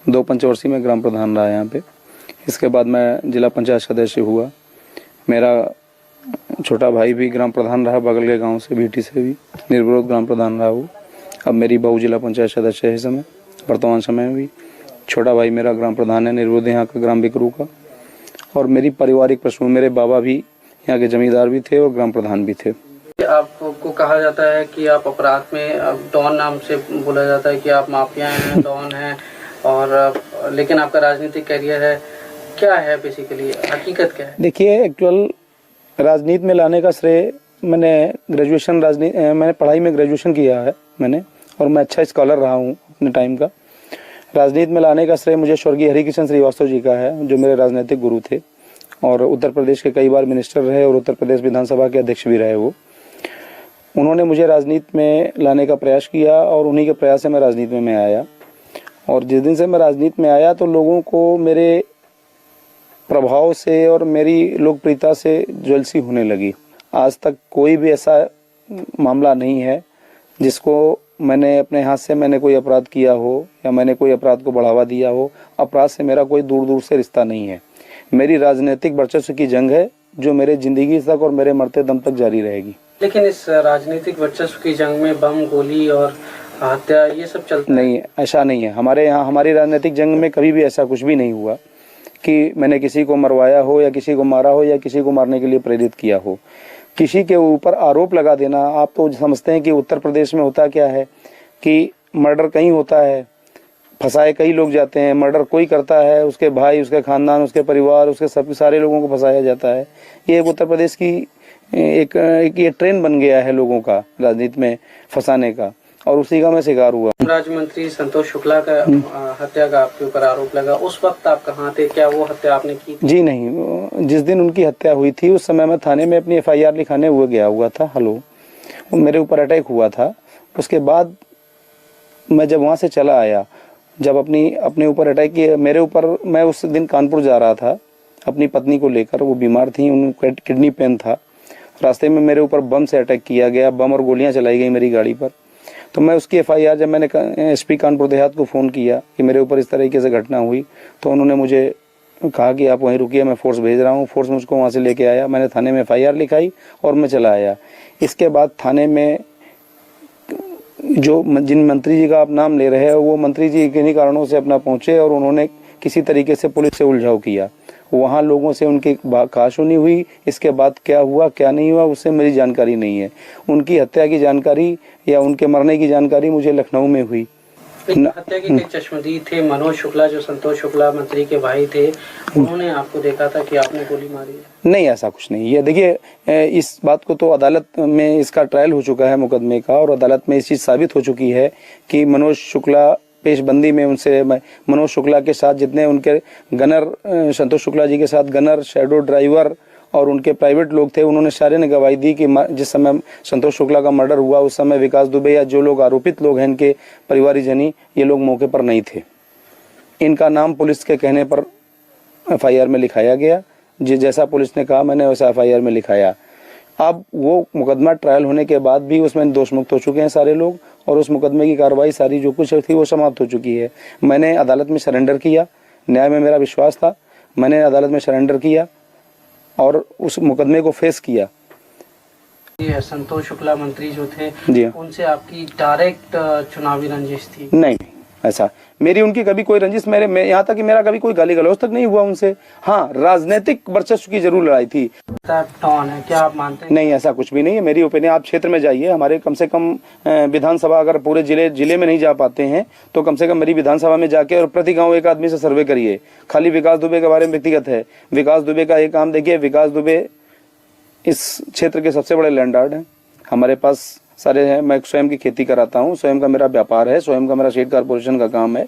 2 पंचवर्षीय में ग्राम प्रधान रहा यहाँ पे। इसके बाद मैं जिला पंचायत सदस्य हुआ। मेरा छोटा भाई भी ग्राम प्रधान रहा, बगल के गांव से बीटी से भी निर्विरोध ग्राम प्रधान रहा वो। अब मेरी बहू जिला पंचायत सदस्य है इस समय, वर्तमान समय में भी। छोटा भाई मेरा ग्राम प्रधान है निर्विरोध यहाँ का, ग्राम बिकरू का। और मेरी पारिवारिक पृष्ठभूमि, मेरे बाबा भी यहाँ के जमींदार भी थे और ग्राम प्रधान भी थे। आपको कहा जाता है कि आप अपराध में डॉन नाम से बोला जाता है कि आप माफिया हैं, डॉन हैं, और लेकिन आपका राजनीतिक करियर है, क्या है बेसिकली, हकीकत क्या है? देखिए, एक्चुअल राजनीति में लाने का श्रेय मैंने पढ़ाई में ग्रेजुएशन किया है मैंने, और मैं अच्छा स्कॉलर रहा हूँ अपने टाइम का। राजनीति में लाने का श्रेय मुझे स्वर्गीय हरिकिशन श्रीवास्तव जी का है, जो मेरे राजनीतिक गुरु थे और उत्तर प्रदेश के कई बार मिनिस्टर रहे और उत्तर प्रदेश विधानसभा के अध्यक्ष भी रहे वो। उन्होंने मुझे राजनीति में लाने का प्रयास किया और उन्हीं के प्रयास से मैं राजनीति में मैं आया। और जिस दिन से मैं राजनीति में आया तो लोगों को मेरे प्रभाव से और मेरी लोकप्रियता से ज्वेलसी होने लगी। आज तक कोई भी ऐसा मामला नहीं है जिसको मैंने अपने हाथ से मैंने कोई अपराध किया हो या मैंने कोई अपराध को बढ़ावा दिया हो। अपराध से मेरा कोई दूर दूर से रिश्ता नहीं है। मेरी राजनीतिक वर्चस्व की जंग है जो मेरे जिंदगी तक और मेरे मरते दम तक जारी रहेगी। लेकिन इस राजनीतिक वर्चस्व की जंग में बम, गोली और हत्या ये सब चलता नहीं, ऐसा नहीं है। हमारे यहाँ हमारी राजनीतिक जंग में कभी भी ऐसा कुछ भी नहीं हुआ कि मैंने किसी को मरवाया हो या किसी को मारा हो या किसी को मारने के लिए प्रेरित किया हो। किसी के ऊपर आरोप लगा देना, आप तो समझते हैं कि उत्तर प्रदेश में होता क्या है कि मर्डर कहीं होता है, फंसाए कई लोग जाते हैं। मर्डर कोई करता है, उसके भाई, उसके खानदान, उसके परिवार, उसके सब सारे लोगों को फंसाया जाता है। ये उत्तर प्रदेश की एक ये ट्रेंड बन गया है लोगों का राजनीति में फंसाने का, और उसी का मैं शिकार हुआ। राज्य मंत्री संतोष शुक्ला का हत्या का आपके ऊपर आरोप लगा, उस वक्त आप कहाँ थे? क्या वो हत्या आपने की? जी नहीं, जिस दिन उनकी हत्या हुई थी उस समय मैं थाने में अपनी FIR लिखाने हुए गया हुआ था। मेरे ऊपर अटैक हुआ था। उसके बाद मैं जब वहाँ से चला आया, जब अपने ऊपर अटैक किया मेरे ऊपर, मैं उस दिन कानपुर जा रहा था अपनी पत्नी को लेकर। वो बीमार थी, उनको किडनी पेन था। रास्ते में मेरे ऊपर बम से अटैक किया गया, बम और गोलियां चलाई गई मेरी गाड़ी पर। तो मैं उसकी FIR जब मैंने SP कानपुर देहात को फ़ोन किया कि मेरे ऊपर इस तरीके से घटना हुई, तो उन्होंने मुझे कहा कि आप वहीं रुकिए, मैं फोर्स भेज रहा हूँ। फोर्स मुझको वहाँ से लेके आया, मैंने थाने में FIR लिखाई और मैं चला आया। इसके बाद थाने में जिन मंत्री जी का आप नाम ले रहे हैं, वो मंत्री जी किन्हीं कारणों से अपना पहुँचे और उन्होंने किसी तरीके से पुलिस से उलझाव किया। वहाँ लोगों से उनकी कहासुनी हुई। इसके बाद क्या हुआ क्या नहीं हुआ उससे मेरी जानकारी नहीं है। उनकी हत्या की जानकारी या उनके मरने की जानकारी मुझे लखनऊ में हुई। हत्या के कई चश्मदीद थे। मनोज शुक्ला, जो संतोष शुक्ला मंत्री के भाई थे, उन्होंने आपको देखा था कि आपने गोली मारी है? नहीं, ऐसा कुछ नहीं है। देखिए, इस बात को तो अदालत में इसका ट्रायल हो चुका है मुकदमे का, और अदालत में इस चीज़ साबित हो चुकी है कि मनोज शुक्ला पेशबंदी में उनसे, मनोज शुक्ला के साथ जितने उनके गनर, संतोष शुक्ला जी के साथ गनर, शैडो ड्राइवर और उनके प्राइवेट लोग थे, उन्होंने सारे ने गवाही दी कि जिस समय संतोष शुक्ला का मर्डर हुआ उस समय विकास दुबे या जो लोग आरोपित लोग हैं इनके परिवारजनी, ये लोग मौके पर नहीं थे। इनका नाम पुलिस के कहने पर FIR में लिखाया गया। जैसा पुलिस ने कहा मैंने वैसा FIR में लिखाया। अब वो मुकदमा ट्रायल होने के बाद भी उसमें दोष मुक्त हो चुके हैं सारे लोग, और उस मुकदमे की कार्रवाई सारी जो कुछ थी वो समाप्त हो चुकी है। मैंने अदालत में सरेंडर किया, न्याय में मेरा विश्वास था, मैंने अदालत में सरेंडर किया और उस मुकदमे को फेस किया। संतोष शुक्ला मंत्री जो थे, उनसे आपकी डायरेक्ट चुनावी रंजिश थी? नहीं, ऐसा मेरी उनकी कभी कोई रंजिश, यहाँ तक कि मेरा कभी कोई गाली गलौज तक नहीं हुआ उनसे। हाँ, राजनीतिक वर्चस्व की जरूर लड़ाई थी। टॉन है क्या आप मानते हैं? नहीं, ऐसा कुछ भी नहीं है। मेरी ओपिनियन, आप क्षेत्र में जाइए, हमारे कम से कम विधानसभा, अगर पूरे जिले में नहीं जा पाते हैं तो कम से कम मेरी विधानसभा में जाके और प्रति गाँव एक आदमी से सर्वे करिए। खाली विकास दुबे के बारे में व्यक्तिगत है, विकास दुबे का एक काम देखिए। विकास दुबे इस क्षेत्र के सबसे बड़े लैंडलॉर्ड हैं। हमारे पास सारे हैं। मैं स्वयं की खेती कराता हूँ, स्वयं का मेरा व्यापार है, स्वयं का मेरा शेड कारपोरेशन का काम है।